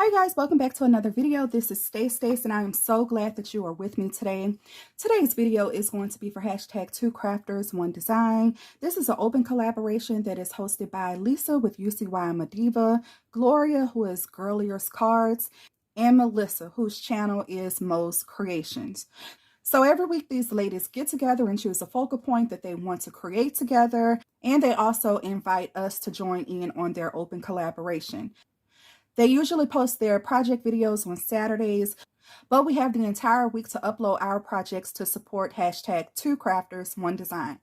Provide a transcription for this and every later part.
Hi guys, welcome back to another video. This is Stace and I am so glad that you are with me today. Today's video is going to be for hashtag 2 crafters 1 design. This is an open collaboration that is hosted by Lisa with UCY Madiva, Gloria, who is Girlier's Cards, and Melissa, whose channel is Mo's Creations. So every week these ladies get together and choose a focal point that they want to create together, and they also invite us to join in on their open collaboration. They usually post their project videos on Saturdays, but we have the entire week to upload our projects to support hashtag 2 crafters 1 design.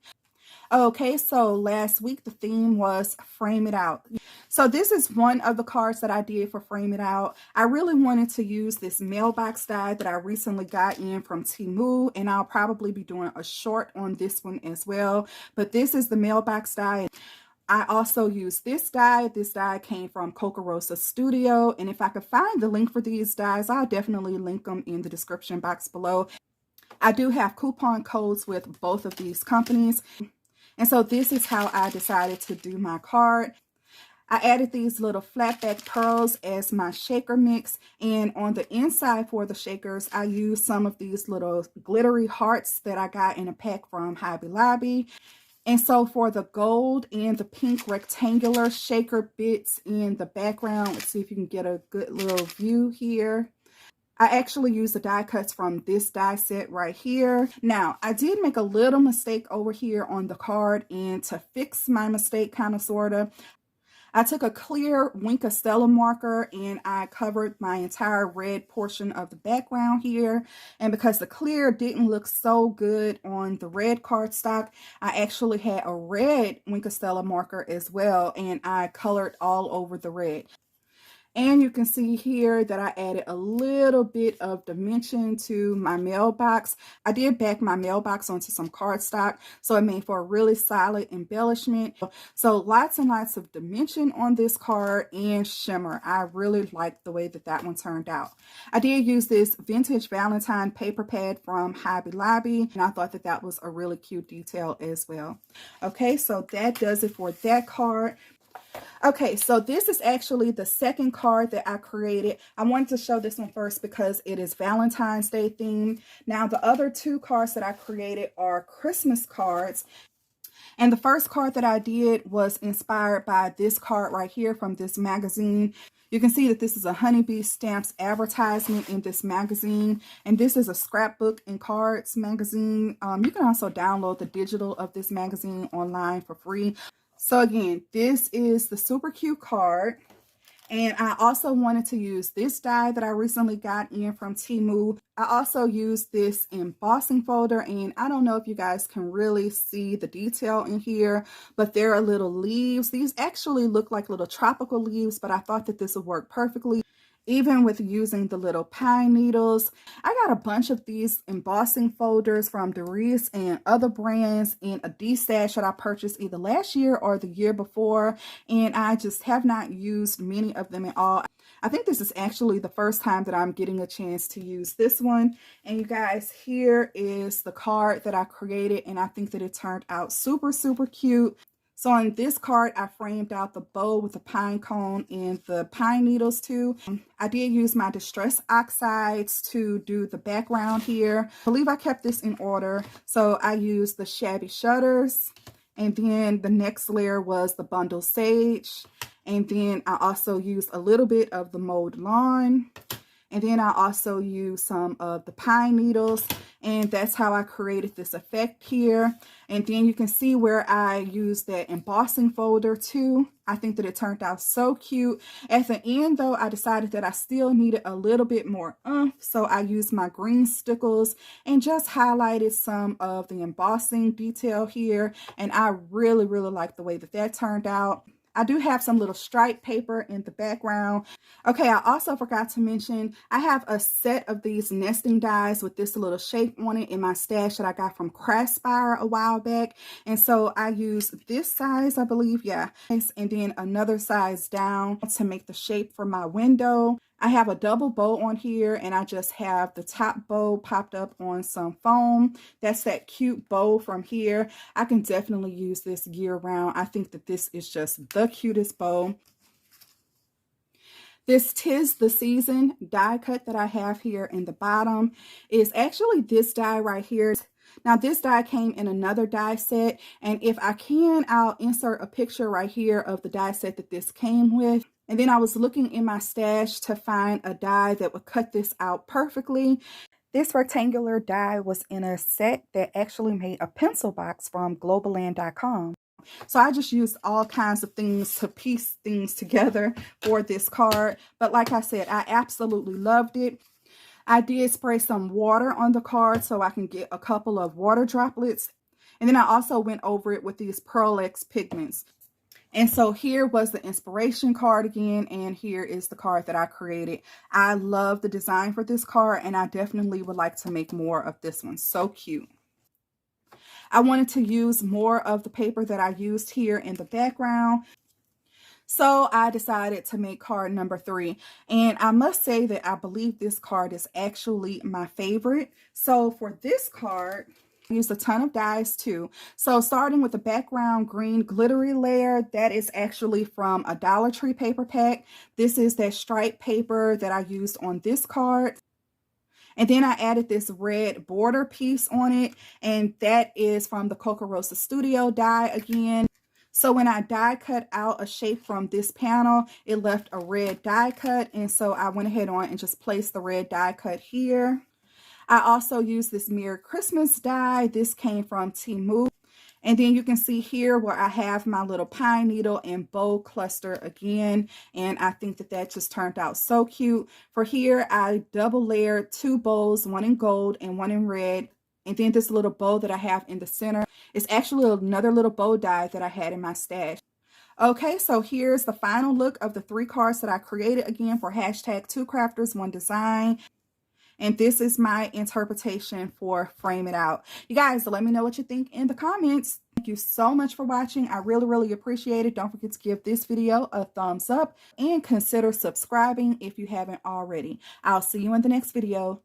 Okay, so last week the theme was Frame It Out. So this is one of the cards that I did for Frame It Out. I really wanted to use this mailbox die that I recently got in from TEMU, and I'll probably be doing a short on this one as well. But this is the mailbox die. I also used this die. This die came from Cocarosa Studio, and if I could find the link for these dies, I'll definitely link them in the description box below. I do have coupon codes with both of these companies, and so this is how I decided to do my card. I added these little flatback pearls as my shaker mix, and on the inside for the shakers, I used some of these little glittery hearts that I got in a pack from Hobby Lobby. And so for the gold and the pink rectangular shaker bits in the background, let's see if you can get a good little view here. I actually used the die cuts from this die set right here. Now, I did make a little mistake over here on the card, and to fix my mistake, kind of, sort of, I took a clear Wink of Stella marker and I covered my entire red portion of the background here. And because the clear didn't look so good on the red cardstock, I actually had a red Wink of Stella marker as well, and I colored all over the red. And you can see here that I added a little bit of dimension to my mailbox. I did back my mailbox onto some cardstock, so it made for a really solid embellishment. So lots and lots of dimension on this card and shimmer. I really liked the way that that one turned out. I did use this vintage Valentine paper pad from Hobby Lobby, and I thought that that was a really cute detail as well. Okay, so that does it for that card. Okay, so this is actually the second card that I created. I wanted to show this one first because it is Valentine's Day themed. Now, the other two cards that I created are Christmas cards. And the first card that I did was inspired by this card right here from this magazine. You can see that this is a Honeybee Stamps advertisement in this magazine. And this is a scrapbook and cards magazine. You can also download the digital of this magazine online for free. So again, this is the super cute card, and I also wanted to use this die that I recently got in from TEMU. I also used this embossing folder, and I don't know if you guys can really see the detail in here, but there are little leaves. These actually look like little tropical leaves, but I thought that this would work perfectly, even with using the little pine needles. I got a bunch of these embossing folders from Dies and other brands in a D-stash that I purchased either last year or the year before, and I just have not used many of them at all. I think this is actually the first time that I'm getting a chance to use this one. And you guys, here is the card that I created, and I think that it turned out super, super cute. So on this card, I framed out the bow with the pine cone and the pine needles too. I did use my Distress Oxides to do the background here. I believe I kept this in order. So I used the Shabby Shutters, and then the next layer was the Bundle Sage. And then I also used a little bit of the Mowed Lawn. And then I also used some of the pine needles, and that's how I created this effect here. And then you can see where I used that embossing folder too. I think that it turned out so cute. At the end though, I decided that I still needed a little bit more oomph, so I used my green stickles and just highlighted some of the embossing detail here. And I really, really like the way that that turned out. I do have some little stripe paper in the background. Okay, I also forgot to mention, I have a set of these nesting dies with this little shape on it in my stash that I got from Craftspire a while back. And so I used this size, I believe, yeah. And then another size down to make the shape for my window. I have a double bow on here, and I just have the top bow popped up on some foam. That's that cute bow from here. I can definitely use this year round. I think that this is just the cutest bow. This 'Tis the Season die cut that I have here in the bottom is actually this die right here. Now this die came in another die set, and if I can, I'll insert a picture right here of the die set that this came with. And then I was looking in my stash to find a die that would cut this out perfectly. This rectangular die was in a set that actually made a pencil box from globaland.com. So I just used all kinds of things to piece things together for this card. But like I said, I absolutely loved it. I did spray some water on the card so I can get a couple of water droplets. And then I also went over it with these Pearl X pigments. And so here was the inspiration card again, and here is the card that I created. I love the design for this card, and I definitely would like to make more of this one. So cute. I wanted to use more of the paper that I used here in the background. So I decided to make card number 3. And I must say that I believe this card is actually my favorite. So for this card, I used a ton of dies too. So starting with the background green glittery layer, that is actually from a Dollar Tree paper pack. This is that striped paper that I used on this card. And then I added this red border piece on it, and that is from the Coca Rosa Studio die again. So when I die cut out a shape from this panel, it left a red die cut, and so I went ahead on and just placed the red die cut here. I also used this Merry Christmas die. This came from TEMU. And then you can see here where I have my little pine needle and bow cluster again. And I think that that just turned out so cute. For here, I double layered 2 bows, one in gold and one in red. And then this little bow that I have in the center is actually another little bow die that I had in my stash. Okay, so here's the final look of the 3 cards that I created again for hashtag 2 crafters 1 design. And this is my interpretation for Frame It Out. You guys, let me know what you think in the comments. Thank you so much for watching. I really appreciate it. Don't forget to give this video a thumbs up and consider subscribing if you haven't already. I'll see you in the next video.